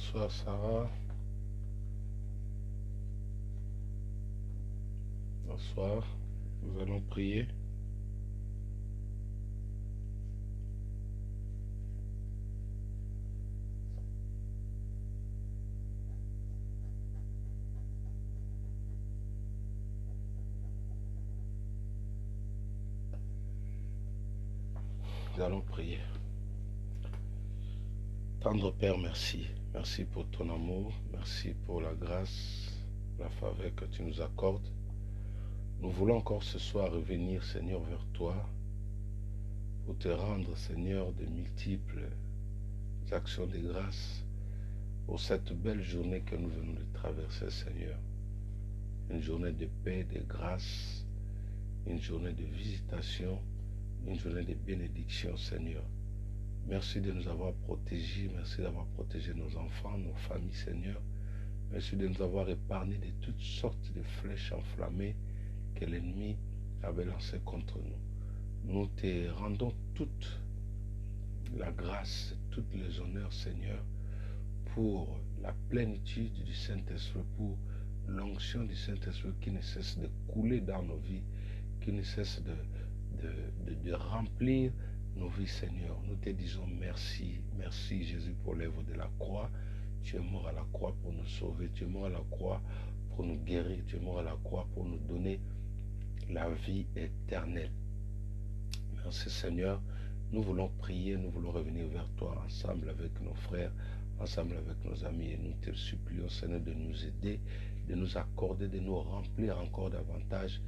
Bonsoir Sarah. Bonsoir. Nous allons prier. Nous allons prier. Tendre Père, merci. Merci pour ton amour. Merci pour la grâce, la faveur que tu nous accordes. Nous voulons encore ce soir revenir, Seigneur, vers toi pour te rendre, Seigneur, de multiples actions de grâce pour cette belle journée que nous venons de traverser, Seigneur. Une journée de paix, de grâce, une journée de visitation, une journée de bénédiction, Seigneur. Merci de nous avoir protégés, merci d'avoir protégé nos enfants, nos familles, Seigneur. Merci de nous avoir épargnés de toutes sortes de flèches enflammées que l'ennemi avait lancées contre nous. Nous te rendons toute la grâce, tous les honneurs, Seigneur, pour la plénitude du Saint-Esprit, pour l'onction du Saint-Esprit qui ne cesse de couler dans nos vies, qui ne cesse de remplir nos vies, Seigneur. Nous te disons merci. Merci, Jésus, pour l'œuvre de la croix. Tu es mort à la croix pour nous sauver. Tu es mort à la croix pour nous guérir. Tu es mort à la croix pour nous donner la vie éternelle. Merci, Seigneur. Nous voulons prier, nous voulons revenir vers toi ensemble avec nos frères, ensemble avec nos amis. Et nous te supplions, Seigneur, de nous aider, de nous accorder, de nous remplir encore davantage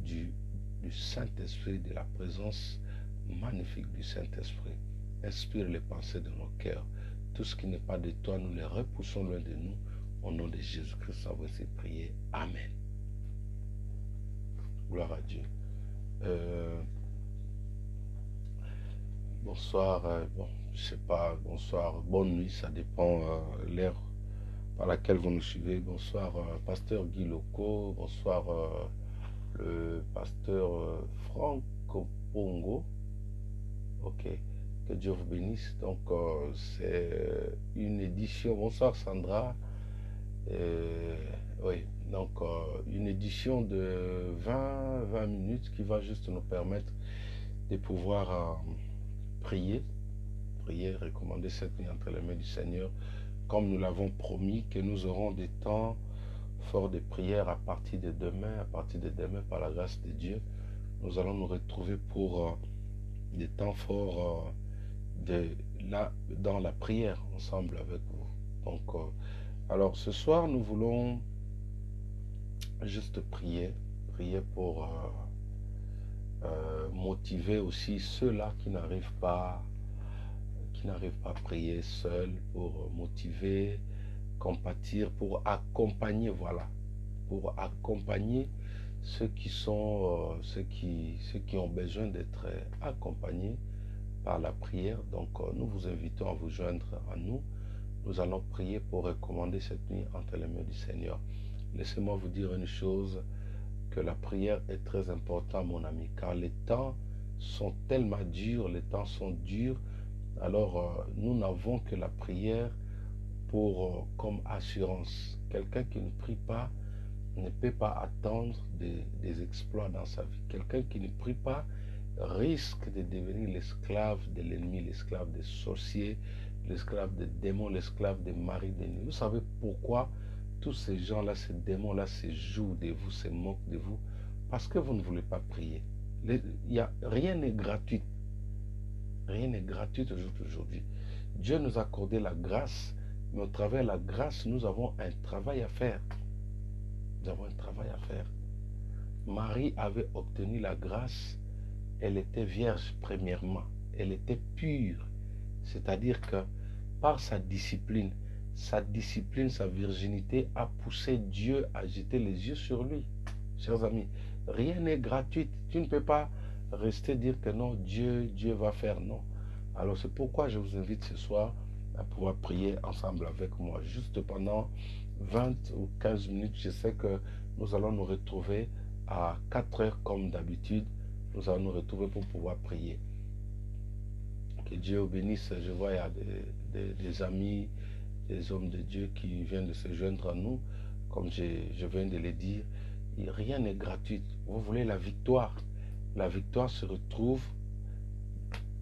du Saint-Esprit, de la présence magnifique du Saint-Esprit. Inspire les pensées de nos cœurs. Tout ce qui n'est pas de toi, nous les repoussons loin de nous. Au nom de Jésus-Christ, on va se prier. Amen. Gloire à Dieu. Bonsoir, bon, je sais pas, bonsoir, bonne nuit, ça dépend l'heure par laquelle vous nous suivez. Bonsoir, pasteur Guy Loco. Bonsoir, le pasteur Franco Pongo. Ok, que Dieu vous bénisse. Donc, c'est une édition. Bonsoir, Sandra. Oui, donc, une édition de 20 minutes qui va juste nous permettre de pouvoir prier, recommander cette nuit entre les mains du Seigneur, comme nous l'avons promis, que nous aurons des temps forts de prière à partir de demain, par la grâce de Dieu. Nous allons nous retrouver pour des temps forts dans la prière ensemble avec vous. Donc, alors ce soir, nous voulons juste prier pour motiver aussi ceux-là qui n'arrivent pas à prier seuls, pour motiver, compatir, pour accompagner, voilà, pour accompagner ceux qui sont ceux qui ont besoin d'être accompagnés par la prière. Donc nous vous invitons à vous joindre à nous. Nous allons prier pour recommander cette nuit entre les mains du Seigneur. Laissez-moi vous dire une chose, que la prière est très importante, mon ami, car les temps sont tellement durs, les temps sont durs. Alors nous n'avons que la prière pour comme assurance. Quelqu'un qui ne prie pas ne peut pas attendre des exploits dans sa vie. Quelqu'un qui ne prie pas risque de devenir l'esclave de l'ennemi, l'esclave des sorciers, l'esclave des démons, l'esclave des maris d'ennemis. Vous savez pourquoi tous ces gens-là, ces démons-là se jouent de vous, se moquent de vous? Parce que vous ne voulez pas prier. Rien n'est gratuit. Rien n'est gratuit aujourd'hui. Dieu nous a accordé la grâce, mais au travers de la grâce, nous avons un travail à faire. Nous avons un travail à faire. Marie avait obtenu la grâce, elle était vierge premièrement, elle était pure. C'est-à-dire que par sa discipline, sa virginité a poussé Dieu à jeter les yeux sur lui. Chers amis, rien n'est gratuit. Tu ne peux pas rester dire que non, Dieu va faire, non. Alors c'est pourquoi je vous invite ce soir à pouvoir prier ensemble avec moi. Juste pendant 20 ou 15 minutes, je sais que nous allons nous retrouver à 4 heures comme d'habitude. Nous allons nous retrouver pour pouvoir prier. Que Dieu bénisse. Je vois il y a des amis des hommes de Dieu qui viennent de se joindre à nous, comme je viens de le dire. Rien n'est gratuit. Vous voulez la victoire. La victoire se retrouve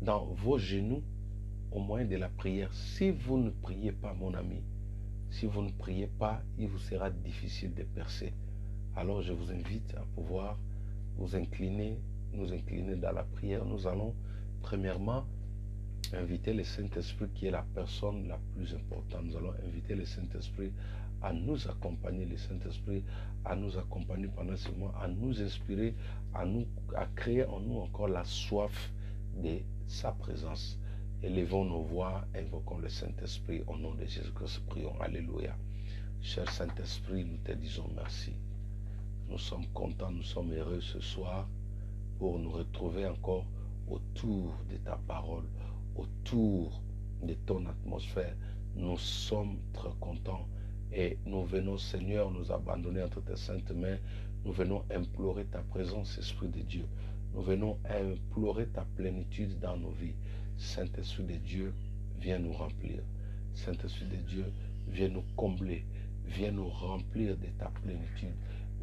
dans vos genoux au moyen de la prière. Si vous ne priez pas, mon ami, si vous ne priez pas, il vous sera difficile de percer. Alors je vous invite à pouvoir vous incliner, nous incliner dans la prière. Nous allons premièrement inviter le Saint-Esprit qui est la personne la plus importante. Nous allons inviter le Saint-Esprit à nous accompagner, le Saint-Esprit à nous accompagner pendant ce mois, à nous inspirer, à créer en nous encore la soif de sa présence. Élevons nos voix, invoquons le Saint-Esprit au nom de Jésus-Christ. Prions. Alléluia. Cher Saint-Esprit, nous te disons merci. Nous sommes contents, nous sommes heureux ce soir pour nous retrouver encore autour de ta parole, autour de ton atmosphère. Nous sommes très contents et nous venons, Seigneur, nous abandonner entre tes saintes mains. Nous venons implorer ta présence, Esprit de Dieu. Nous venons implorer ta plénitude dans nos vies. Saint-Esprit de Dieu, viens nous remplir. Saint-Esprit de Dieu, viens nous combler. Viens nous remplir de ta plénitude.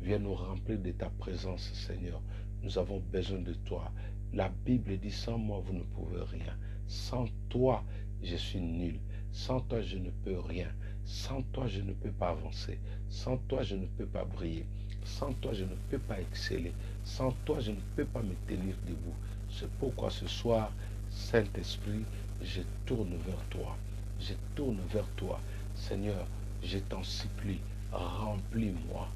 Viens nous remplir de ta présence, Seigneur. Nous avons besoin de toi. La Bible dit, sans moi, vous ne pouvez rien. Sans toi, je suis nul. Sans toi, je ne peux rien. Sans toi, je ne peux pas avancer. Sans toi, je ne peux pas briller. Sans toi, je ne peux pas exceller. Sans toi, je ne peux pas me tenir debout. C'est pourquoi ce soir, Saint-Esprit, je tourne vers toi. Je tourne vers toi. Seigneur, je t'en supplie, remplis-moi.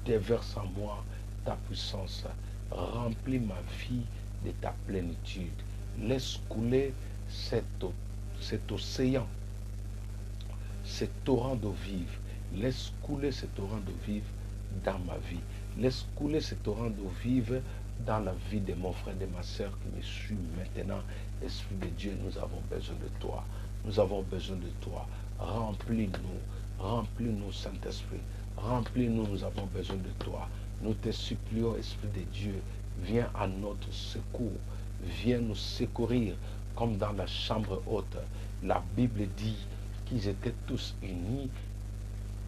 Déverse en moi ta puissance. Remplis ma vie de ta plénitude. Laisse couler cet océan, ce torrent d'eau vive. Laisse couler ce torrent d'eau vive dans ma vie. Laisse couler ce torrent d'eau vive dans la vie de mon frère et de ma soeur qui me suit maintenant. Esprit de Dieu, nous avons besoin de toi. Nous avons besoin de toi. Remplis-nous. Remplis-nous, Saint-Esprit. Remplis-nous, nous avons besoin de toi. Nous te supplions, Esprit de Dieu, viens à notre secours. Viens nous secourir comme dans la chambre haute. La Bible dit qu'ils étaient tous unis.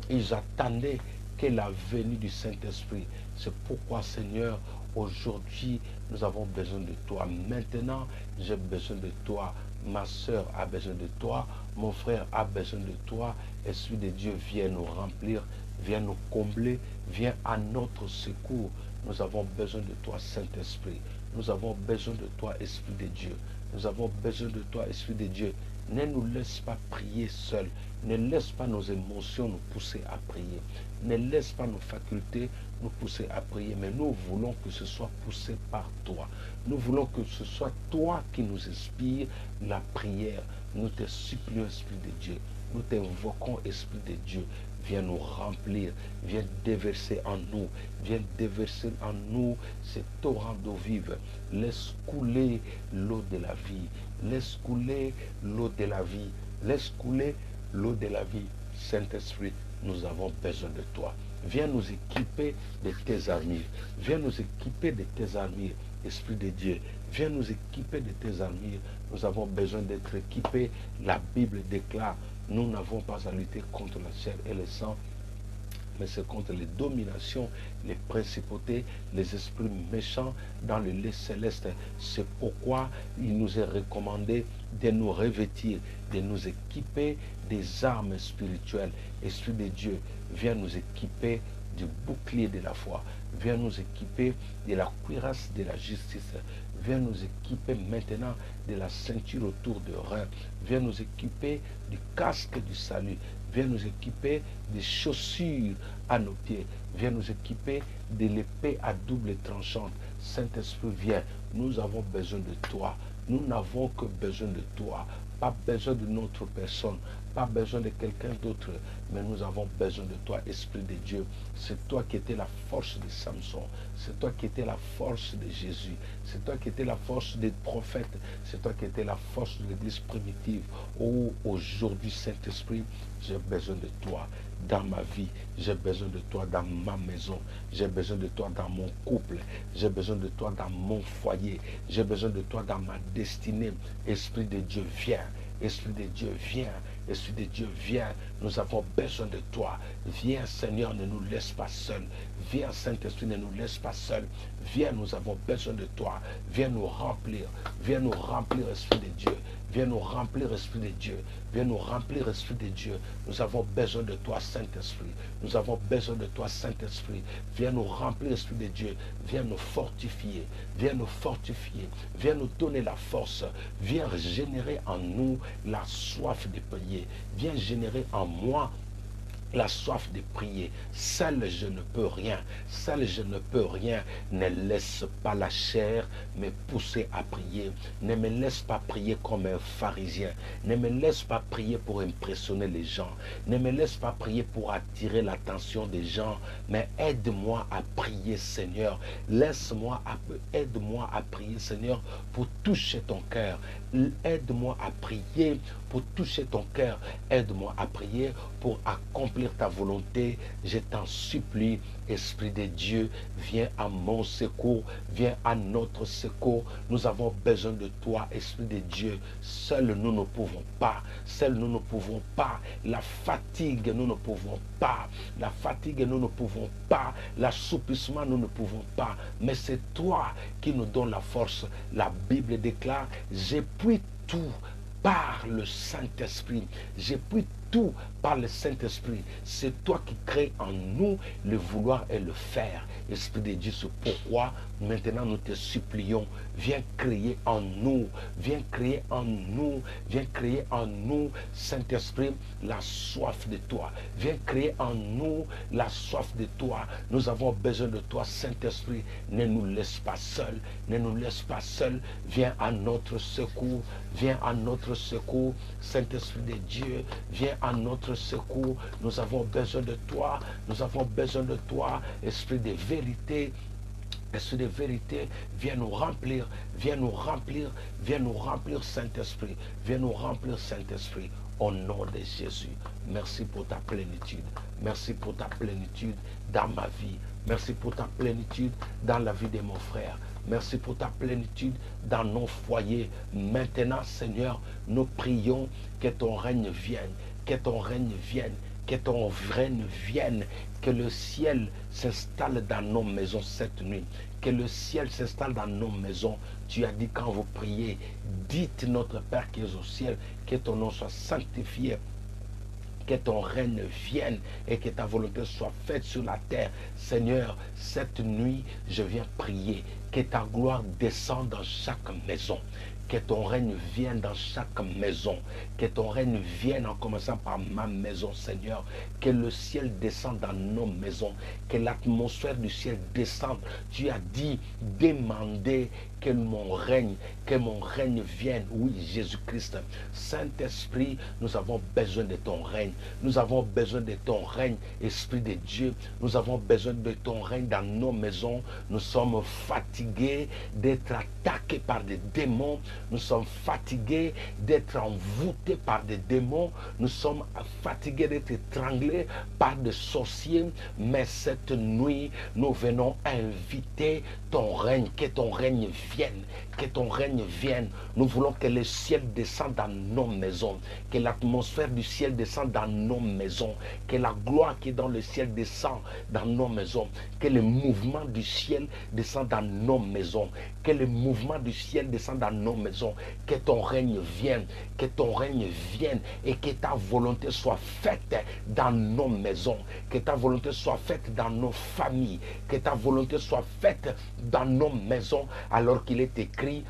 Ils attendaient que la venue du Saint-Esprit. C'est pourquoi, Seigneur, aujourd'hui, nous avons besoin de toi. Maintenant, j'ai besoin de toi. Ma soeur a besoin de toi. Mon frère a besoin de toi. Esprit de Dieu, viens nous remplir. Viens nous combler. Viens à notre secours. Nous avons besoin de toi, Saint-Esprit. Nous avons besoin de toi, Esprit de Dieu. Nous avons besoin de toi, Esprit de Dieu. Ne nous laisse pas prier seuls. Ne laisse pas nos émotions nous pousser à prier. Ne laisse pas nos facultés nous pousser à prier. Mais nous voulons que ce soit poussé par toi. Nous voulons que ce soit toi qui nous inspire la prière. Nous te supplions, Esprit de Dieu. Nous t'invoquons, Esprit de Dieu. Viens nous remplir, viens déverser en nous, viens déverser en nous ces torrents d'eau vive. Laisse couler l'eau de la vie, laisse couler l'eau de la vie, laisse couler l'eau de la vie. Saint-Esprit, nous avons besoin de toi. Viens nous équiper de tes armures, viens nous équiper de tes armures. Esprit de Dieu, viens nous équiper de tes armures. Nous avons besoin d'être équipés. La Bible déclare, nous n'avons pas à lutter contre la chair et le sang, mais c'est contre les dominations, les principautés, les esprits méchants dans le lieu céleste. C'est pourquoi il nous est recommandé de nous revêtir, de nous équiper des armes spirituelles. Esprit de Dieu, viens nous équiper du bouclier de la foi. Viens nous équiper de la cuirasse de la justice. Viens nous équiper maintenant de la ceinture autour de rein. Viens nous équiper du casque du salut. Viens nous équiper des chaussures à nos pieds. Viens nous équiper de l'épée à double tranchante. Saint-Esprit, viens. Nous avons besoin de toi. Nous n'avons que besoin de toi. Pas besoin de notre personne. Pas besoin de quelqu'un d'autre. Mais nous avons besoin de toi, Esprit de Dieu. C'est toi qui étais la force de Samson. C'est toi qui étais la force de Jésus. C'est toi qui étais la force des prophètes. C'est toi qui étais la force de l'Église primitive. Oh, aujourd'hui, Saint-Esprit, j'ai besoin de toi dans ma vie. J'ai besoin de toi dans ma maison. J'ai besoin de toi dans mon couple. J'ai besoin de toi dans mon foyer. J'ai besoin de toi dans ma destinée. Esprit de Dieu, viens. Esprit de Dieu, viens. Esprit de Dieu, viens. Nous avons besoin de toi. Viens, Seigneur, ne nous laisse pas seuls. Viens, Saint-Esprit, ne nous laisse pas seuls. Viens, nous avons besoin de toi. Viens nous remplir. Viens nous remplir, Esprit de Dieu. Viens nous remplir, Esprit de Dieu. Viens nous remplir, Esprit de Dieu. Nous avons besoin de toi, Saint-Esprit. Nous avons besoin de toi, Saint-Esprit. Viens nous remplir, Esprit de Dieu. Viens nous fortifier. Viens nous fortifier. Viens nous donner la force. Viens générer en nous la soif de prier. Viens générer en moi la soif de prier. Seul je ne peux rien. Seul je ne peux rien. Ne laisse pas la chair me pousser à prier. Ne me laisse pas prier comme un pharisien. Ne me laisse pas prier pour impressionner les gens. Ne me laisse pas prier pour attirer l'attention des gens. Mais aide-moi à prier, Seigneur. Aide-moi à prier, Seigneur, pour toucher ton cœur. Aide-moi à prier pour toucher ton cœur. Aide-moi à prier pour accomplir ta volonté. Je t'en supplie, Esprit de Dieu, viens à mon secours, viens à notre secours. Nous avons besoin de toi, Esprit de Dieu. Seuls nous ne pouvons pas. Seuls nous ne pouvons pas. La fatigue, nous ne pouvons pas. La fatigue, nous ne pouvons pas. L'assouplissement, nous ne pouvons pas. Mais c'est toi qui nous donne la force. La Bible déclare, j'appuie tout par le Saint-Esprit. J'appuie tout par le Saint-Esprit. C'est toi qui crées en nous le vouloir et le faire. Esprit de Dieu, c'est pourquoi maintenant nous te supplions, viens créer en nous, viens créer en nous, viens créer en nous, Saint-Esprit, la soif de toi. Viens créer en nous la soif de toi. Nous avons besoin de toi, Saint-Esprit. Ne nous laisse pas seuls, ne nous laisse pas seuls. Viens à notre secours, viens à notre secours, Saint-Esprit de Dieu, viens à notre secours. Nous avons besoin de toi, nous avons besoin de toi, Esprit de vérité. Esprit de vérité, viens nous remplir, viens nous remplir, viens nous remplir, Saint-Esprit, viens nous remplir, Saint-Esprit, au nom de Jésus. Merci pour ta plénitude, merci pour ta plénitude dans ma vie, merci pour ta plénitude dans la vie de mon frère, merci pour ta plénitude dans nos foyers. Maintenant, Seigneur, nous prions que ton règne vienne, que ton règne vienne, que ton règne vienne, que le ciel s'installe dans nos maisons cette nuit, que le ciel s'installe dans nos maisons. Tu as dit quand vous priez, dites notre Père qui est au ciel, que ton nom soit sanctifié, que ton règne vienne et que ta volonté soit faite sur la terre. Seigneur, cette nuit, je viens prier, que ta gloire descende dans chaque maison. Que ton règne vienne dans chaque maison. Que ton règne vienne en commençant par ma maison, Seigneur. Que le ciel descende dans nos maisons. Que l'atmosphère du ciel descende. Tu as dit, demandez que mon règne vienne. Oui, Jésus-Christ. Saint-Esprit, nous avons besoin de ton règne. Nous avons besoin de ton règne, Esprit de Dieu. Nous avons besoin de ton règne dans nos maisons. Nous sommes fatigués d'être attaqués par des démons. Nous sommes fatigués d'être envoûtés par des démons. Nous sommes fatigués d'être étranglés par des sorciers. Mais cette nuit, nous venons inviter ton règne, que ton règne vienne, que ton règne vienne. Nous voulons que le ciel descende dans nos maisons, que l'atmosphère du ciel descende dans nos maisons, que la gloire qui est dans le ciel descende dans nos maisons, que le mouvement du ciel descende dans nos maisons, que le mouvement du ciel descende dans nos maisons, que ton règne vienne, que ton règne vienne et que ta volonté soit faite dans nos maisons, que ta volonté soit faite dans nos familles, que ta volonté soit faite dans nos maisons, alors qu'il est écrit,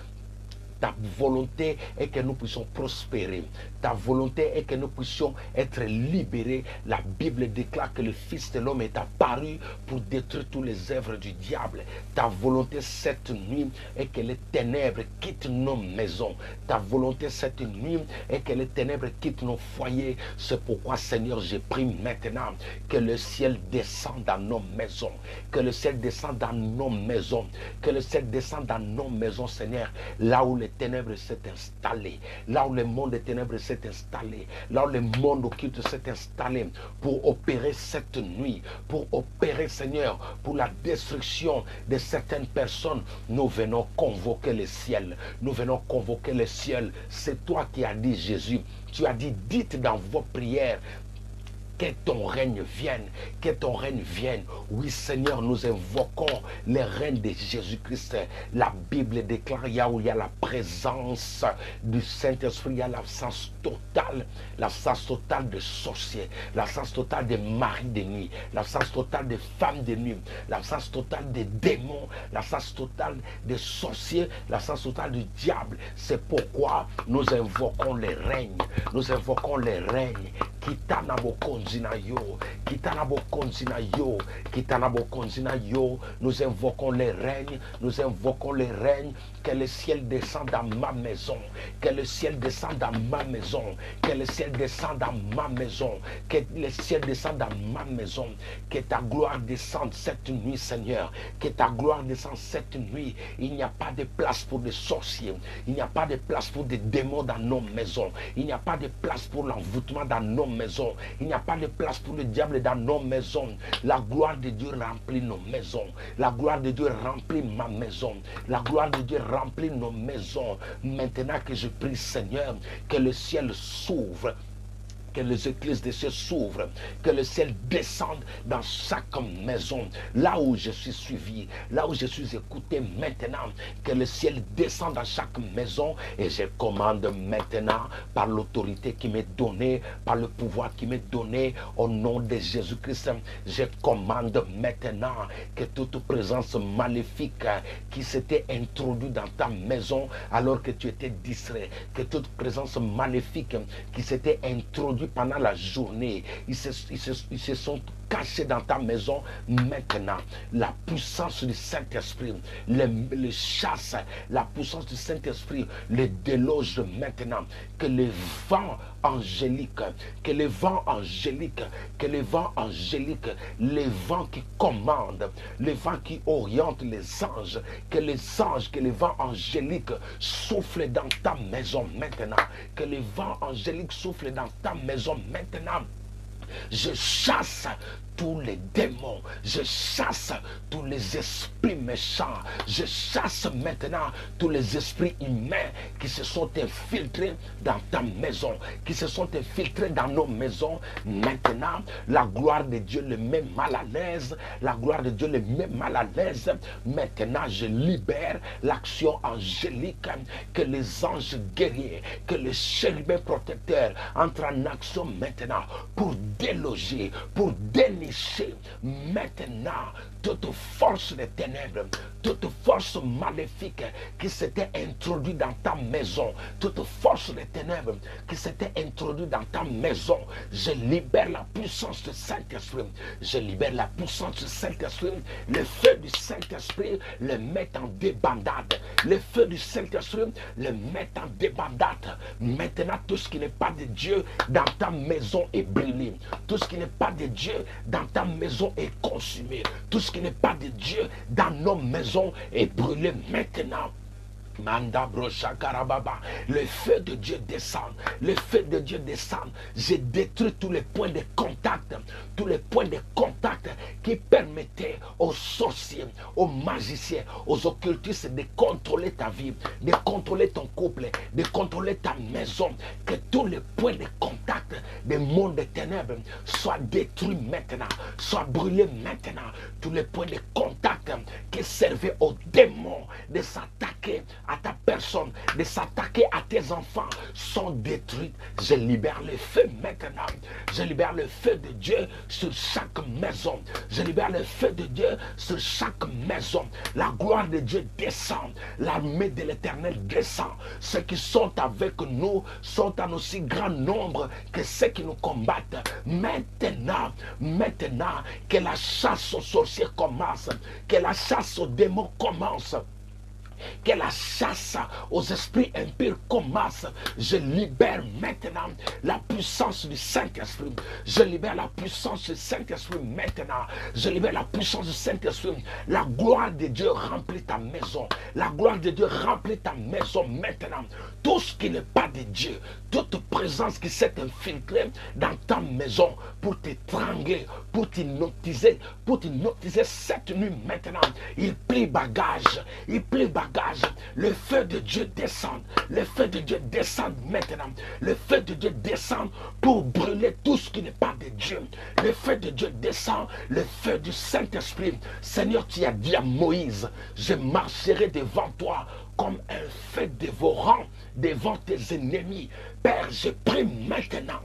ta volonté est que nous puissions prospérer. Ta volonté est que nous puissions être libérés. La Bible déclare que le Fils de l'homme est apparu pour détruire tous les œuvres du diable. Ta volonté cette nuit est que les ténèbres quittent nos maisons. Ta volonté cette nuit est que les ténèbres quittent nos foyers. C'est pourquoi, Seigneur, je prie maintenant que le ciel descende dans nos maisons. Que le ciel descende dans nos maisons. Que le ciel descende dans nos maisons, Seigneur. Là où les ténèbres s'est installé, là où le monde des ténèbres s'est installé, là où le monde occulte s'est installé pour opérer cette nuit, pour opérer, Seigneur, pour la destruction de certaines personnes. Nous venons convoquer le ciel, nous venons convoquer le ciel. C'est toi qui as dit, Jésus, tu as dit, dites dans vos prières Que ton règne vienne, que ton règne vienne. Oui, Seigneur, nous invoquons le règne de Jésus-Christ. La Bible déclare, il y a la présence du Saint-Esprit, il y a l'absence totale de sorciers, l'absence totale de maris de nuit, l'absence totale de femmes de nuit, l'absence totale de démons, l'absence totale de sorciers, l'absence totale du diable. C'est pourquoi nous invoquons les règnes. Nous invoquons les règnes. Kitanabo konzina yo, kitanabo konzina yo, kitanabo konzina yo. Nous invoquons les règnes, nous invoquons les règnes. Que le ciel descende dans ma maison, que le ciel descende dans ma maison, que le ciel descende dans ma maison, que le ciel descende dans ma maison, que ta gloire descende cette nuit, Seigneur, que ta gloire descende cette nuit. Il n'y a pas de place pour des sorciers, il n'y a pas de place pour des démons dans nos maisons, il n'y a pas de place pour l'envoûtement dans nos maisons, il n'y a pas de place pour le diable dans nos maisons. La gloire de Dieu remplit nos maisons, la gloire de Dieu remplit ma maison, la gloire de Dieu remplit nos maisons. Maintenant que je prie, Seigneur, que le ciel s'ouvre, que les églises des cieux s'ouvrent, que le ciel descende dans chaque maison, là où je suis suivi, là où je suis écouté maintenant, que le ciel descende dans chaque maison. Et je commande maintenant, par l'autorité qui m'est donnée, par le pouvoir qui m'est donné, au nom de Jésus-Christ, je commande maintenant que toute présence maléfique qui s'était introduite dans ta maison alors que tu étais distrait, que toute présence maléfique qui s'était introduite pendant la journée, ils se sont cachés dans ta maison. Maintenant, la puissance du Saint-Esprit le chasse, la puissance du Saint-Esprit le déloge maintenant. Que les vents angéliques, que les vents angéliques, que les vents angéliques, les vents qui commandent, les vents qui orientent les anges, que les anges, que les vents angéliques soufflent dans ta maison maintenant, que les vents angéliques soufflent dans ta maison maintenant. Je chasse tous les démons, je chasse tous les esprits méchants, je chasse maintenant tous les esprits humains qui se sont infiltrés dans ta maison, qui se sont infiltrés dans nos maisons. Maintenant, la gloire de Dieu les met mal à l'aise, la gloire de Dieu les met mal à l'aise. Maintenant, je libère l'action angélique, que les anges guerriers, que les chérubins protecteurs entrent en action maintenant pour déloger, pour dénicher maintenant toute force des ténèbres, toute force maléfique qui s'était introduite dans ta maison, toute force des ténèbres qui s'était introduite dans ta maison. Je libère la puissance du Saint-Esprit, je libère la puissance du Saint-Esprit. Le feu du Saint-Esprit le met en débandade, le feu du Saint-Esprit le met en débandade. Maintenant, tout ce qui n'est pas de Dieu dans ta maison est brûlé, tout ce qui n'est pas de Dieu dans ta maison est consumé, tout ce qui n'est pas de Dieu dans nos maisons est brûlé maintenant. Manda brocha karababa, le feu de Dieu descend, le feu de Dieu descend. J'ai détruit tous les points de contact, tous les points de contact qui permettaient aux sorciers, aux magiciens, aux occultistes de contrôler ta vie, de contrôler ton couple, de contrôler ta maison. Que tous les points de contact des mondes des ténèbres soient détruits maintenant, soient brûlés maintenant. Tous les points de contact qui servaient aux démons de s'attaquer à ta personne, de s'attaquer à tes enfants sont détruits. Je libère le feu maintenant. Je libère le feu de Dieu sur chaque maison. Je libère le feu de Dieu sur chaque maison. La gloire de Dieu descend. L'armée de l'Éternel descend. Ceux qui sont avec nous sont en aussi grand nombre que ceux qui nous combattent. Maintenant, que la chasse aux sorciers commence, que la chasse aux démons commence, que la chasse aux esprits impurs commence. Je libère maintenant la puissance du Saint-Esprit. Je libère la puissance du Saint-Esprit maintenant. Je libère la puissance du Saint-Esprit. La gloire de Dieu remplit ta maison. La gloire de Dieu remplit ta maison maintenant. Tout ce qui n'est pas de Dieu, toute présence qui s'est infiltrée dans ta maison pour t'étrangler, pour t'hypnotiser cette nuit maintenant, il plie bagage. Il plie bagage bagages. Le feu de Dieu descend. Le feu de Dieu descend maintenant. Le feu de Dieu descend pour brûler tout ce qui n'est pas de Dieu. Le feu de Dieu descend. Le feu du Saint-Esprit. Seigneur, tu as dit à Moïse, je marcherai devant toi comme un feu dévorant devant tes ennemis. Père, je prie maintenant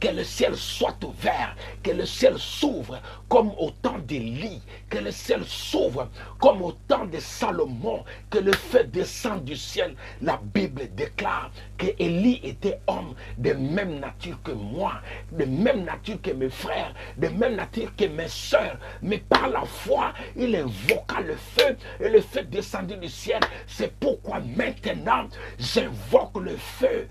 que le ciel soit ouvert, que le ciel s'ouvre comme au temps d'Élie, que le ciel s'ouvre comme au temps de Salomon, que le feu descend du ciel. La Bible déclare que Élie était homme de même nature que moi, de même nature que mes frères, de même nature que mes soeurs, mais par la foi, il invoqua le feu et le feu descendit du ciel. C'est pourquoi maintenant, j'invoque le feu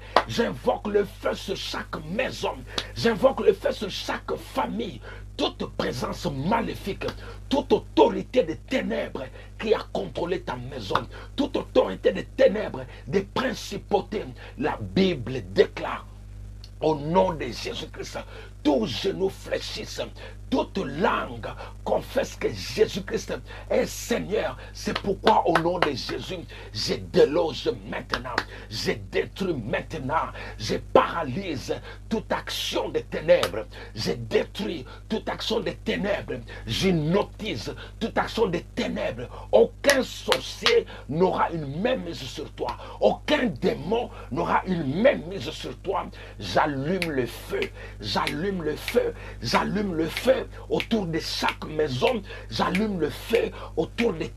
sur chaque maison. J'invoque le feu sur chaque famille. Toute présence maléfique, toute autorité des ténèbres qui a contrôlé ta maison, toute autorité des ténèbres, des principautés, la Bible déclare au nom de Jésus-Christ, tous genoux fléchissent, toute langue confesse que Jésus-Christ est Seigneur. C'est pourquoi au nom de Jésus, je déloge maintenant, je détruis maintenant, je paralyse toute action des ténèbres, je détruis toute action des ténèbres, j'hypnotise toute action des ténèbres. Aucun sorcier n'aura une main mise sur toi, aucun démon n'aura une main mise sur toi. J'allume le feu, j'allume le feu, j'allume le feu autour de chaque maison, j'allume le feu autour de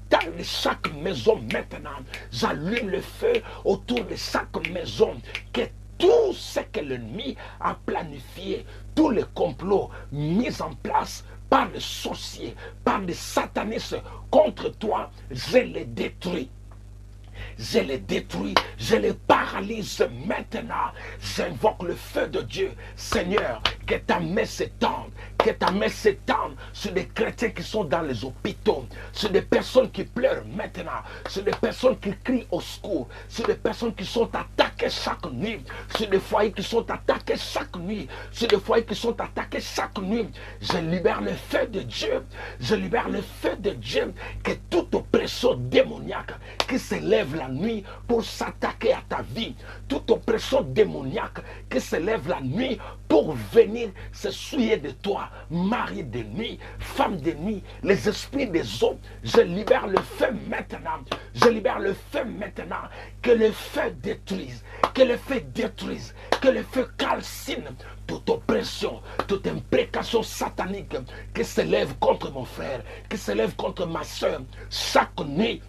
chaque maison maintenant, j'allume le feu autour de chaque maison, que tout ce que l'ennemi a planifié, tous les complots mis en place par les sorciers, par les satanistes contre toi, je les détruis. Je les détruis, je les paralyse maintenant. J'invoque le feu de Dieu. Seigneur, que ta main s'étende, que ta main s'étende sur des chrétiens qui sont dans les hôpitaux, sur des personnes qui pleurent maintenant, sur des personnes qui crient au secours, sur des personnes qui sont attaquées chaque nuit, sur des foyers qui sont attaqués chaque nuit, sur des foyers qui sont attaqués chaque nuit. Je libère le feu de Dieu, je libère le feu de Dieu, que toute oppression démoniaque qui s'élève la nuit pour s'attaquer à ta vie, toute oppression démoniaque qui se lève la nuit pour venir se souiller de toi, mari de nuit, femme de nuit, les esprits des eaux, je libère le feu maintenant, je libère le feu maintenant, que le feu détruise, que le feu détruise, que le feu calcine toute oppression, toute imprécation satanique qui se lève contre mon frère, qui se lève contre ma soeur, chaque nuit.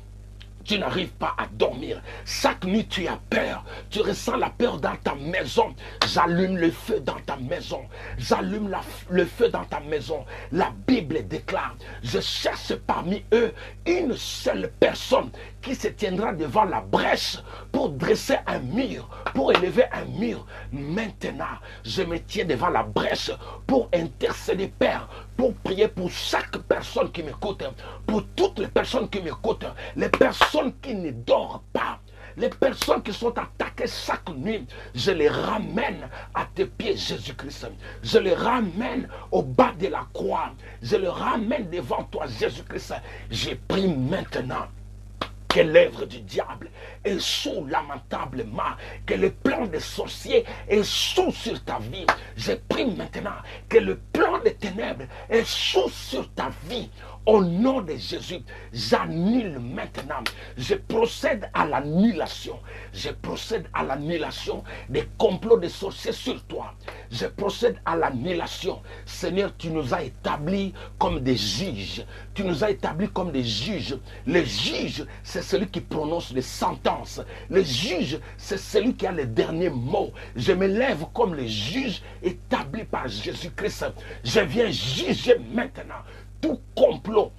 Tu n'arrives pas à dormir. Chaque nuit, tu as peur. Tu ressens la peur dans ta maison. J'allume le feu dans ta maison. J'allume le feu dans ta maison. La Bible déclare, je cherche parmi eux une seule personne qui se tiendra devant la brèche pour dresser un mur, pour élever un mur. Maintenant, je me tiens devant la brèche pour intercéder, Père, pour prier pour chaque personne qui m'écoute, pour toutes les personnes qui m'écoutent, les personnes qui ne dorment pas, les personnes qui sont attaquées chaque nuit, je les ramène à tes pieds, Jésus-Christ. Je les ramène au bas de la croix. Je les ramène devant toi, Jésus-Christ. Je prie maintenant que l'œuvre du diable échoue lamentablement, que le plan des sorciers échoue sur ta vie. Je prie maintenant que le plan des ténèbres échoue sur ta vie. Au nom de Jésus, j'annule maintenant. Je procède à l'annulation. Je procède à l'annulation des complots des sorciers sur toi. Je procède à l'annulation. Seigneur, tu nous as établis comme des juges. Tu nous as établis comme des juges. Le juge, c'est celui qui prononce les sentences. Le juge, c'est celui qui a le dernier mot. Je me lève comme le juge établi par Jésus-Christ. Je viens juger maintenant tout complot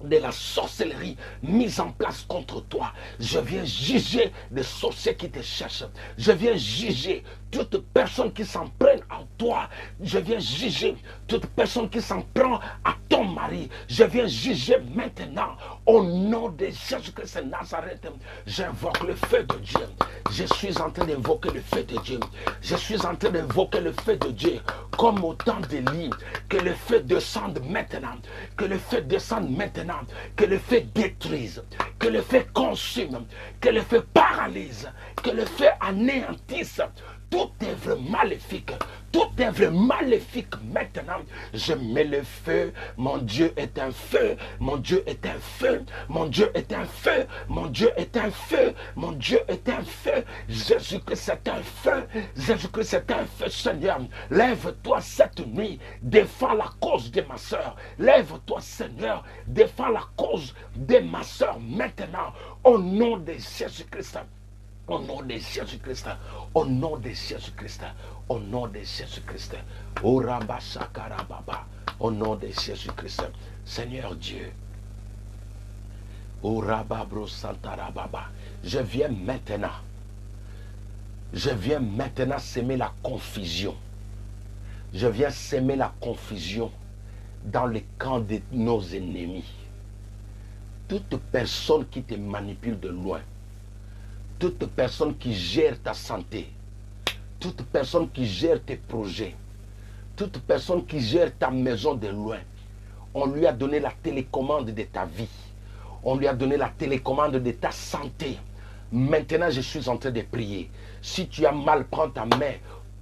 de la sorcellerie mise en place contre toi. Je viens juger des sorciers qui te cherchent. Je viens juger toute personne qui s'en prenne à toi. Je viens juger toute personne qui s'en prend à ton mari. Je viens juger maintenant au nom de Jésus-Christ de Nazareth. J'invoque le feu de Dieu. Je suis en train d'invoquer le feu de Dieu. Je suis en train d'invoquer le feu de Dieu comme au temps d'Élie. Que le feu descende maintenant. Que le feu descende maintenant. Que le feu détruise. Que le feu consume. Que le feu paralyse. Que le feu anéantisse toute œuvre maléfique. Toute œuvre maléfique maintenant. Je mets le feu. Mon Dieu est un feu. Mon Dieu est un feu. Mon Dieu est un feu. Mon Dieu est un feu. Mon Dieu est un feu. Jésus-Christ est un feu. Jésus-Christ est un feu, Seigneur. Lève-toi cette nuit. Défends la cause de ma soeur. Lève-toi, Seigneur. Défends la cause de ma soeur maintenant. Au nom de Jésus-Christ. Au nom de Jésus-Christ, au nom de Jésus-Christ, au nom de Jésus-Christ, au Rabashakarababa, au nom de Jésus-Christ, Seigneur Dieu, au Rababro Santarababa, je viens maintenant semer la confusion. Je viens semer la confusion dans le camp de nos ennemis. Toute personne qui te manipule de loin, toute personne qui gère ta santé, toute personne qui gère tes projets, toute personne qui gère ta maison de loin, on lui a donné la télécommande de ta vie. On lui a donné la télécommande de ta santé. Maintenant, je suis en train de prier. Si tu as mal, prends ta main,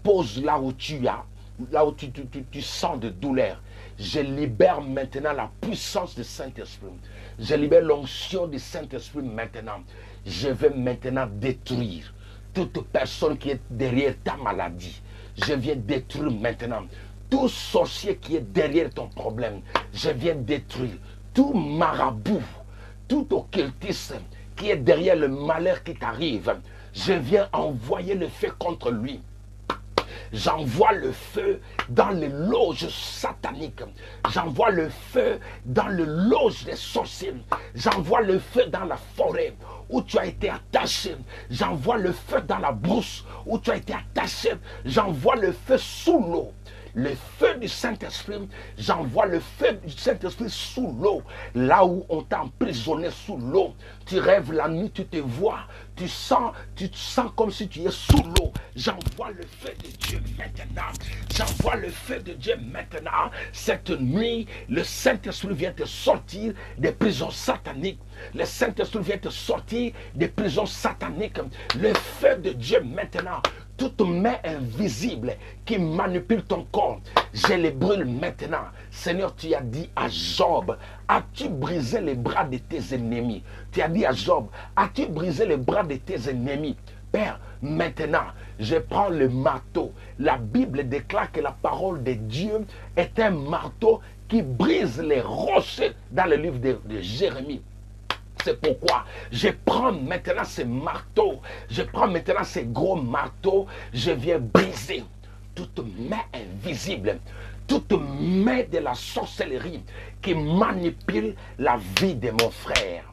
pose là où tu as, là où tu sens de douleur. Je libère maintenant la puissance du Saint-Esprit. Je libère l'onction du Saint-Esprit maintenant. Je vais maintenant détruire toute personne qui est derrière ta maladie. Je viens détruire maintenant tout sorcier qui est derrière ton problème. Je viens détruire tout marabout, tout occultiste qui est derrière le malheur qui t'arrive. Je viens envoyer le feu contre lui. J'envoie le feu dans les loges sataniques. J'envoie le feu dans les loges des sorciers. J'envoie le feu dans la forêt où tu as été attaché. J'envoie le feu dans la brousse où tu as été attaché. J'envoie le feu sous l'eau. Le feu du Saint-Esprit, j'envoie le feu du Saint-Esprit sous l'eau. Là où on t'a emprisonné sous l'eau. Tu rêves la nuit, tu te vois. Tu te sens comme si tu es sous l'eau. J'envoie le feu de Dieu maintenant. J'envoie le feu de Dieu maintenant. Cette nuit, le Saint-Esprit vient te sortir des prisons sataniques. Le Saint-Esprit vient te sortir des prisons sataniques. Le feu de Dieu maintenant. Toute main invisible qui manipule ton corps, je les brûle maintenant. Seigneur, tu as dit à Job, as-tu brisé les bras de tes ennemis? Tu as dit à Job, as-tu brisé les bras de tes ennemis? Père, maintenant, je prends le marteau. La Bible déclare que la parole de Dieu est un marteau qui brise les rochers dans le livre de Jérémie. C'est pourquoi je prends maintenant ces marteaux, je prends maintenant ces gros marteaux, je viens briser toute main invisible, toute main de la sorcellerie qui manipule la vie de mon frère,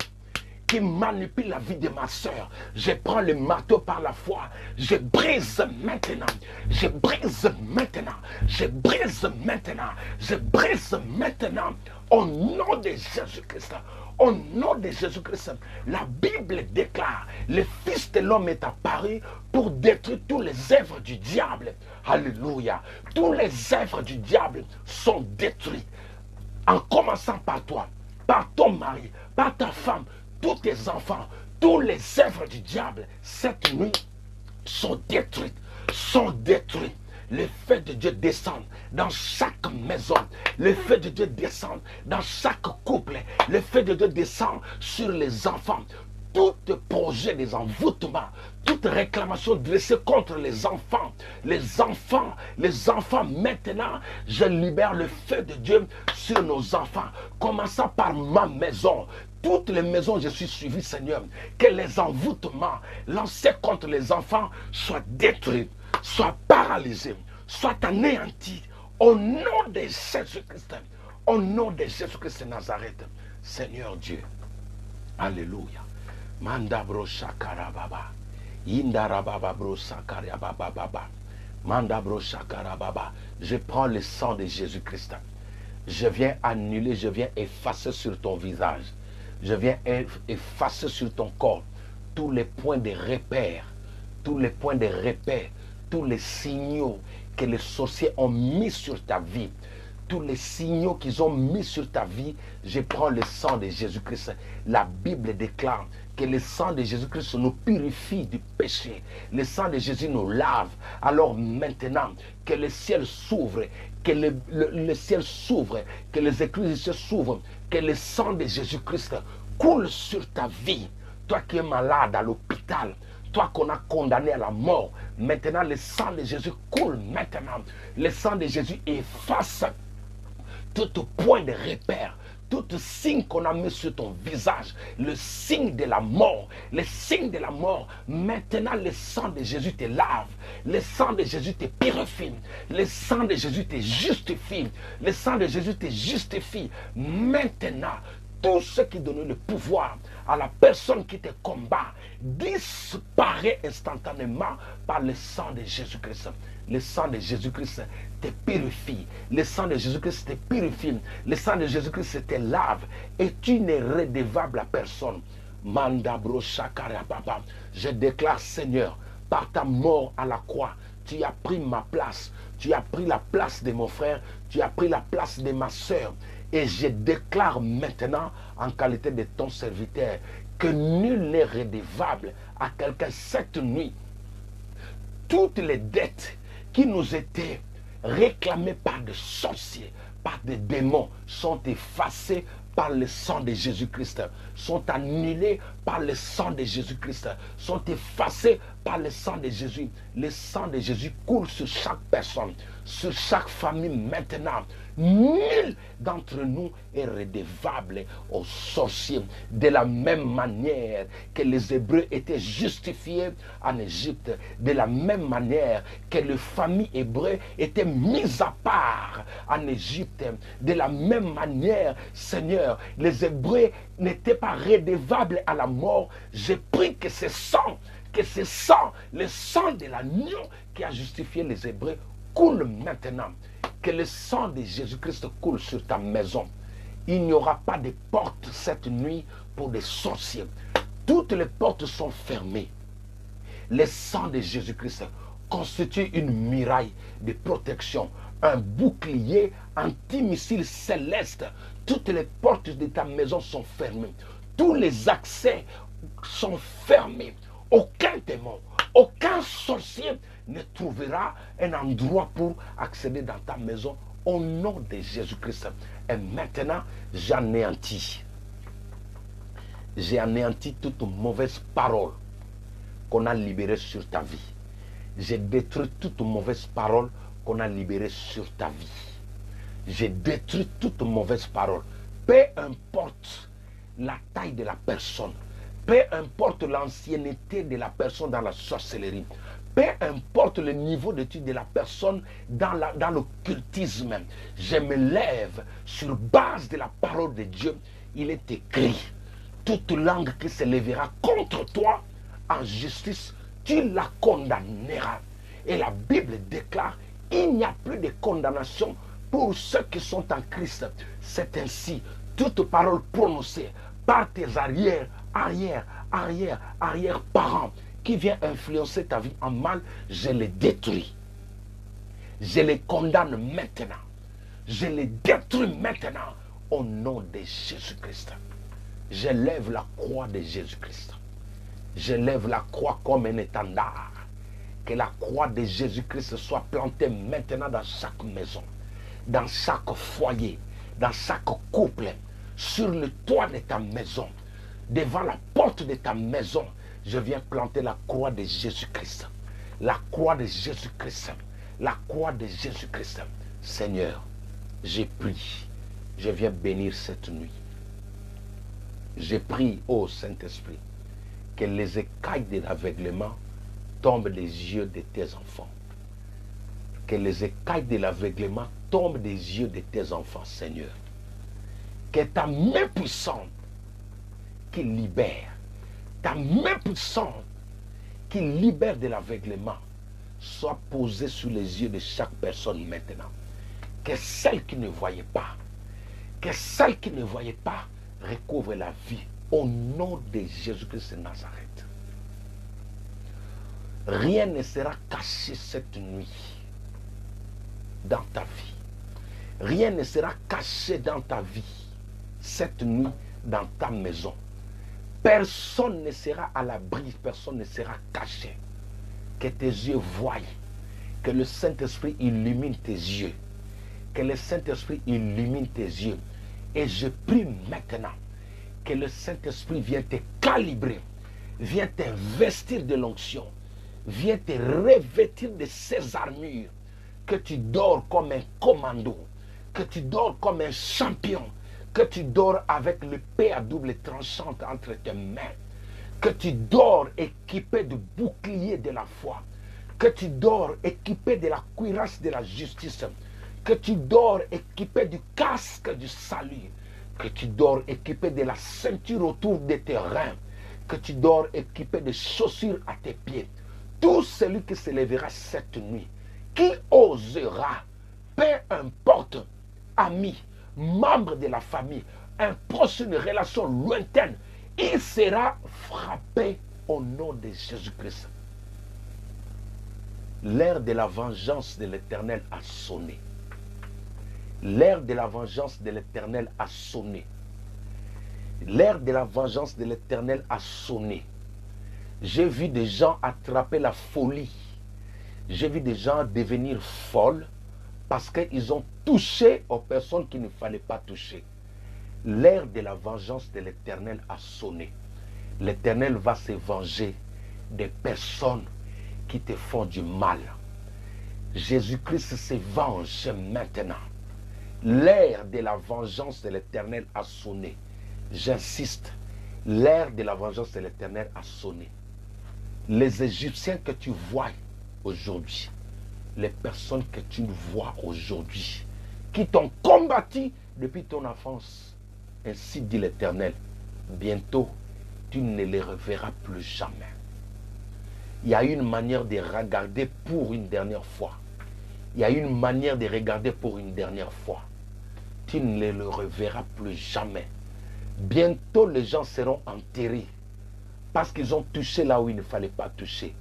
qui manipule la vie de ma soeur. Je prends le marteau par la foi, je brise maintenant, je brise maintenant, je brise maintenant, je brise maintenant, au nom de Jésus-Christ. Au nom de Jésus-Christ, la Bible déclare, le Fils de l'homme est apparu pour détruire tous les œuvres du diable. Alléluia. Tous les œuvres du diable sont détruites. En commençant par toi, par ton mari, par ta femme, tous tes enfants, tous les œuvres du diable, cette nuit, sont détruites. Sont détruites. Le feu de Dieu descend dans chaque maison. Le feu de Dieu descend dans chaque couple. Le feu de Dieu descend sur les enfants. Tout projet des envoûtements, toute réclamation dressée contre les enfants, maintenant, je libère le feu de Dieu sur nos enfants, commençant par ma maison. Toutes les maisons, je suis suivi, Seigneur, que les envoûtements lancés contre les enfants soient détruits, soient paralysés, soient anéantis, au nom de Jésus-Christ, au nom de Jésus-Christ de Nazareth, Seigneur Dieu. Alléluia. Manda bro shakara baba. Indara baba bro shakara baba baba. Manda bro shakara baba. Je prends le sang de Jésus-Christ. Je viens annuler, je viens effacer sur ton visage. Je viens effacer sur ton corps tous les points de repère, tous les points de repère, tous les signaux que les sorciers ont mis sur ta vie, tous les signaux qu'ils ont mis sur ta vie. Je prends le sang de Jésus-Christ. La Bible déclare que le sang de Jésus-Christ nous purifie du péché. Le sang de Jésus nous lave. Alors maintenant, que le ciel s'ouvre, que le ciel s'ouvre, que les écluses s'ouvrent, que le sang de Jésus-Christ coule sur ta vie. Toi qui es malade à l'hôpital, toi qu'on a condamné à la mort, maintenant le sang de Jésus coule maintenant. Le sang de Jésus efface tout point de repère, tout signe qu'on a mis sur ton visage, le signe de la mort, le signe de la mort. Maintenant, le sang de Jésus te lave, le sang de Jésus te purifie, le sang de Jésus te justifie, le sang de Jésus te justifie. Maintenant, tout ce qui donne le pouvoir à la personne qui te combat disparaît instantanément par le sang de Jésus-Christ. Le sang de Jésus-Christ te purifie. Le sang de Jésus-Christ te purifie. Le sang de Jésus-Christ te lave. Et tu n'es redevable à personne. Mandabro Shakara Papa. Je déclare, Seigneur, par ta mort à la croix, tu as pris ma place. Tu as pris la place de mon frère. Tu as pris la place de ma soeur. Et je déclare maintenant, en qualité de ton serviteur, que nul n'est redevable à quelqu'un cette nuit. Toutes les dettes qui nous étaient réclamées par des sorciers, par des démons, sont effacées par le sang de Jésus-Christ, sont annulées par le sang de Jésus-Christ, sont effacées par le sang de Jésus. Le sang de Jésus coule sur chaque personne, sur chaque famille maintenant. Nul d'entre nous est redevable aux sorciers. De la même manière que les Hébreux étaient justifiés en Égypte, de la même manière que les familles hébreues étaient mises à part en Égypte, de la même manière, Seigneur, les Hébreux n'étaient pas redevables à la mort. Je prie que ce sang, le sang de l'agneau qui a justifié les Hébreux, coule maintenant. Que le sang de Jésus-Christ coule sur ta maison. Il n'y aura pas de porte cette nuit pour des sorciers. Toutes les portes sont fermées. Le sang de Jésus-Christ constitue une muraille de protection, un bouclier antimissile céleste. Toutes les portes de ta maison sont fermées. Tous les accès sont fermés. Aucun démon, aucun sorcier ne trouvera un endroit pour accéder dans ta maison au nom de Jésus-Christ. Et maintenant, j'anéantis. J'ai anéanti toute mauvaise parole qu'on a libérée sur ta vie. J'ai détruit toute mauvaise parole qu'on a libérée sur ta vie. J'ai détruit toute mauvaise parole. Peu importe la taille de la personne, peu importe l'ancienneté de la personne dans la sorcellerie, peu importe le niveau d'étude de la personne dans l'occultisme, je me lève sur base de la parole de Dieu. Il est écrit, toute langue qui se lèvera contre toi en justice, tu la condamneras. Et la Bible déclare, il n'y a plus de condamnation pour ceux qui sont en Christ. C'est ainsi, toute parole prononcée par tes arrière-parents qui vient influencer ta vie en mal, je les détruis. Je les condamne maintenant. Je les détruis maintenant au nom de Jésus-Christ. Je lève la croix de Jésus-Christ. Je lève la croix comme un étendard. Que la croix de Jésus-Christ soit plantée maintenant dans chaque maison, dans chaque foyer, dans chaque couple, sur le toit de ta maison, devant la porte de ta maison. Je viens planter la croix de Jésus-Christ. La croix de Jésus-Christ. La croix de Jésus-Christ. Seigneur, j'ai prié. Je viens bénir cette nuit. J'ai prié, ô Saint-Esprit, que les écailles de l'aveuglement tombent des yeux de tes enfants. Que les écailles de l'aveuglement tombent des yeux de tes enfants, Seigneur. Que ta main puissante qui libère, ta main puissante qui libère de l'aveuglement soit posée sur les yeux de chaque personne maintenant. Que celle qui ne voyait pas Que celle qui ne voyait pas recouvre la vie. Au nom de Jésus-Christ de Nazareth. Rien ne sera caché cette nuit dans ta vie. Rien ne sera caché dans ta vie cette nuit dans ta maison. Personne ne sera à l'abri, personne ne sera caché. Que tes yeux voient, que le Saint-Esprit illumine tes yeux, que le Saint-Esprit illumine tes yeux. Et je prie maintenant que le Saint-Esprit vienne te calibrer, vienne t'investir de l'onction, vienne te revêtir de ses armures, que tu dors comme un commando, que tu dors comme un champion, que tu dors avec l'épée à double tranchante entre tes mains, que tu dors équipé de bouclier de la foi, que tu dors équipé de la cuirasse de la justice, que tu dors équipé du casque du salut, que tu dors équipé de la ceinture autour de tes reins, que tu dors équipé de chaussures à tes pieds. Tout celui qui se lèvera cette nuit, qui osera, peu importe, ami, membre de la famille, un proche, une relation lointaine, il sera frappé au nom de Jésus-Christ. L'heure de la vengeance de l'Éternel a sonné. L'heure de la vengeance de l'Éternel a sonné. L'heure de la vengeance de l'Éternel a sonné. J'ai vu des gens attraper la folie. J'ai vu des gens devenir folles parce qu'ils ont touché aux personnes qu'il ne fallait pas toucher. L'heure de la vengeance de l'Éternel a sonné. L'Éternel va se venger des personnes qui te font du mal. Jésus-Christ se venge maintenant. L'heure de la vengeance de l'Éternel a sonné. J'insiste, l'heure de la vengeance de l'Éternel a sonné. Les Égyptiens que tu vois aujourd'hui, les personnes que tu vois aujourd'hui, qui t'ont combattu depuis ton enfance, ainsi dit l'Éternel, bientôt tu ne les reverras plus jamais. Il y a une manière de regarder pour une dernière fois. Il y a une manière de regarder pour une dernière fois. Tu ne les reverras plus jamais. Bientôt les gens seront enterrés parce qu'ils ont touché là où il ne fallait pas toucher.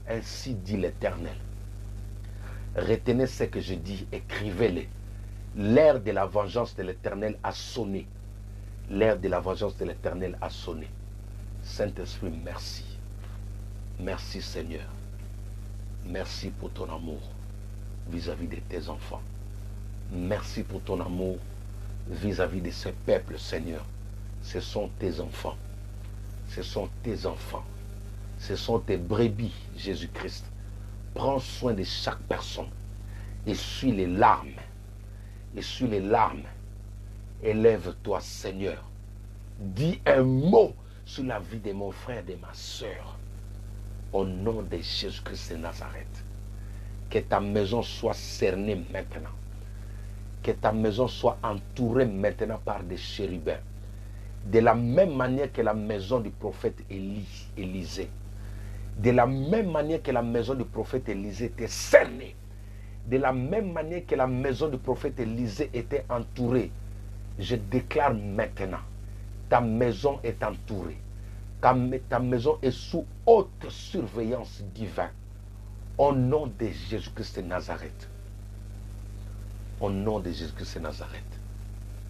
Ainsi dit l'Éternel. Retenez ce que je dis, écrivez-le. L'heure de la vengeance de l'Éternel a sonné. L'heure de la vengeance de l'Éternel a sonné. Saint-Esprit, merci. Merci Seigneur. Merci pour ton amour vis-à-vis de tes enfants. Merci pour ton amour vis-à-vis de ce peuple, Seigneur. Ce sont tes enfants. Ce sont tes enfants. Ce sont tes brebis, Jésus-Christ. Prends soin de chaque personne. Essuie les larmes. Essuie les larmes. Élève-toi, Seigneur. Dis un mot sur la vie de mon frère et de ma soeur. Au nom de Jésus-Christ de Nazareth. Que ta maison soit cernée maintenant. Que ta maison soit entourée maintenant par des chérubins. De la même manière que la maison du prophète Élisée. De la même manière que la maison du prophète Élisée était cernée. De la même manière que la maison du prophète Élisée était entourée. Je déclare maintenant, ta maison est entourée. Ta maison est sous haute surveillance divine. Au nom de Jésus-Christ de Nazareth. Au nom de Jésus-Christ de Nazareth.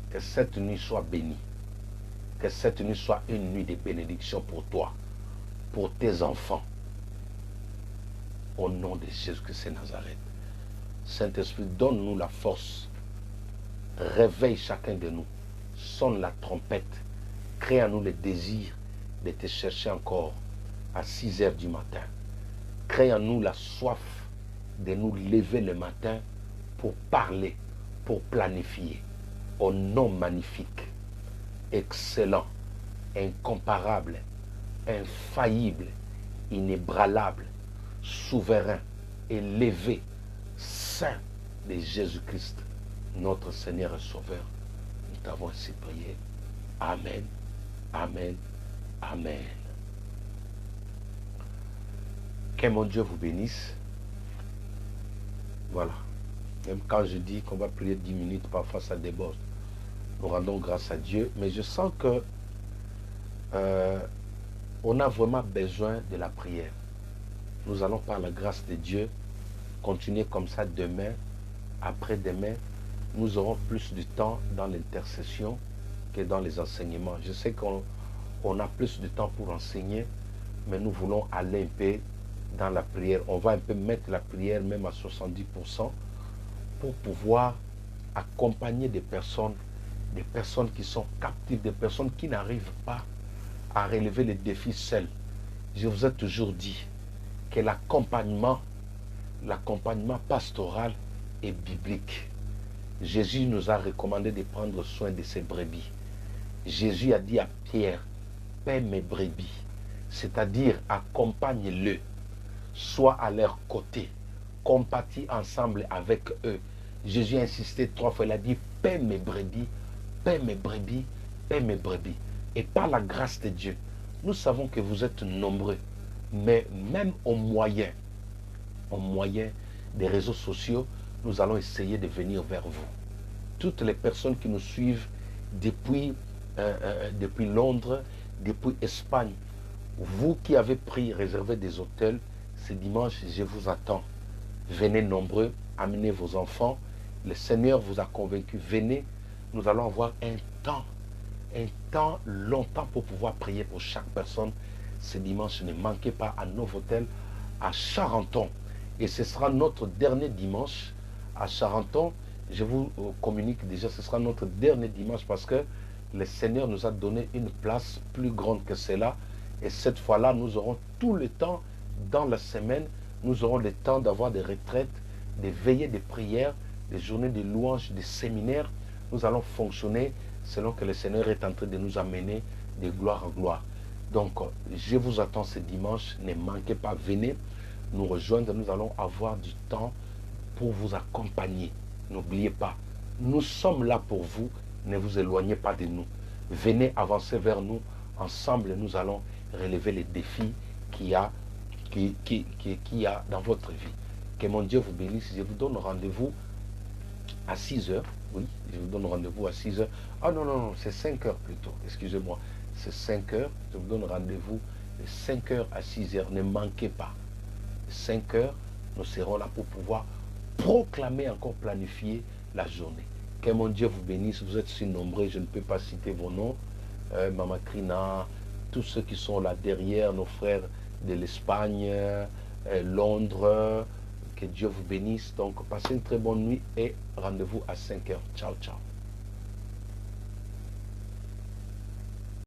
Que cette nuit soit bénie. Que cette nuit soit une nuit de bénédiction pour toi, pour tes enfants. Au nom de Jésus-Christ de Nazareth. Saint-Esprit, donne-nous la force. Réveille chacun de nous. Sonne la trompette. Crée en nous le désir de te chercher encore à 6 heures du matin. Crée en nous la soif de nous lever le matin pour parler, pour planifier. Au nom magnifique, excellent, incomparable, infaillible, inébranlable, souverain, élevé, saint de Jésus-Christ, notre Seigneur et Sauveur. Nous t'avons ainsi prié. Amen, amen, amen. Que mon Dieu vous bénisse. Voilà. Même quand je dis qu'on va prier 10 minutes, parfois ça déborde. Nous rendons grâce à Dieu. Mais je sens que on a vraiment besoin de la prière. Nous allons par la grâce de Dieu continuer comme ça demain, après-demain. Nous aurons plus de temps dans l'intercession que dans les enseignements. Je sais qu'on a plus de temps pour enseigner, mais nous voulons aller un peu dans la prière. On va un peu mettre la prière même à 70% pour pouvoir accompagner des personnes qui sont captives, des personnes qui n'arrivent pas à relever les défis seuls. Je vous ai toujours dit que l'accompagnement pastoral est biblique. Jésus nous a recommandé de prendre soin de ses brebis. Jésus a dit à Pierre, paie mes brebis, c'est-à-dire accompagne-le, sois à leur côté, compatis ensemble avec eux. Jésus a insisté 3 fois, il a dit, paie mes brebis, paie mes brebis, paie mes brebis. Et par la grâce de Dieu, nous savons que vous êtes nombreux, mais même au moyen des réseaux sociaux, nous allons essayer de venir vers vous. Toutes les personnes qui nous suivent depuis Londres, depuis Espagne, vous qui avez réservé des hôtels, ce dimanche, je vous attends. Venez nombreux, amenez vos enfants. Le Seigneur vous a convaincu. Venez, nous allons avoir un temps longtemps pour pouvoir prier pour chaque personne. Ce dimanche, ne manquez pas à Novotel, à Charenton. Et ce sera notre dernier dimanche à Charenton. Je vous communique déjà, ce sera notre dernier dimanche parce que le Seigneur nous a donné une place plus grande que cela. Et cette fois-là, nous aurons tout le temps dans la semaine. Nous aurons le temps d'avoir des retraites, des veillées de prières, des journées de louanges, des séminaires. Nous allons fonctionner selon que le Seigneur est en train de nous amener de gloire en gloire. Donc, je vous attends ce dimanche. Ne manquez pas, venez nous rejoindre. Nous allons avoir du temps pour vous accompagner. N'oubliez pas, nous sommes là pour vous. Ne vous éloignez pas de nous. Venez avancer vers nous. Ensemble, nous allons relever les défis qu'il y a dans votre vie. Que mon Dieu vous bénisse. Je vous donne rendez-vous à 6 heures. Oui, je vous donne rendez-vous à 6 heures. Ah non, non, non, c'est 5 heures plutôt. Excusez-moi. C'est 5 heures. Je vous donne rendez-vous de 5 heures à 6 heures. Ne manquez pas. 5 heures, nous serons là pour pouvoir proclamer, encore planifier la journée. Que mon Dieu vous bénisse. Vous êtes si nombreux, je ne peux pas citer vos noms. Mama Krina, tous ceux qui sont là derrière, nos frères de l'Espagne, Londres. Que Dieu vous bénisse. Donc, passez une très bonne nuit et rendez-vous à 5 heures. Ciao, ciao.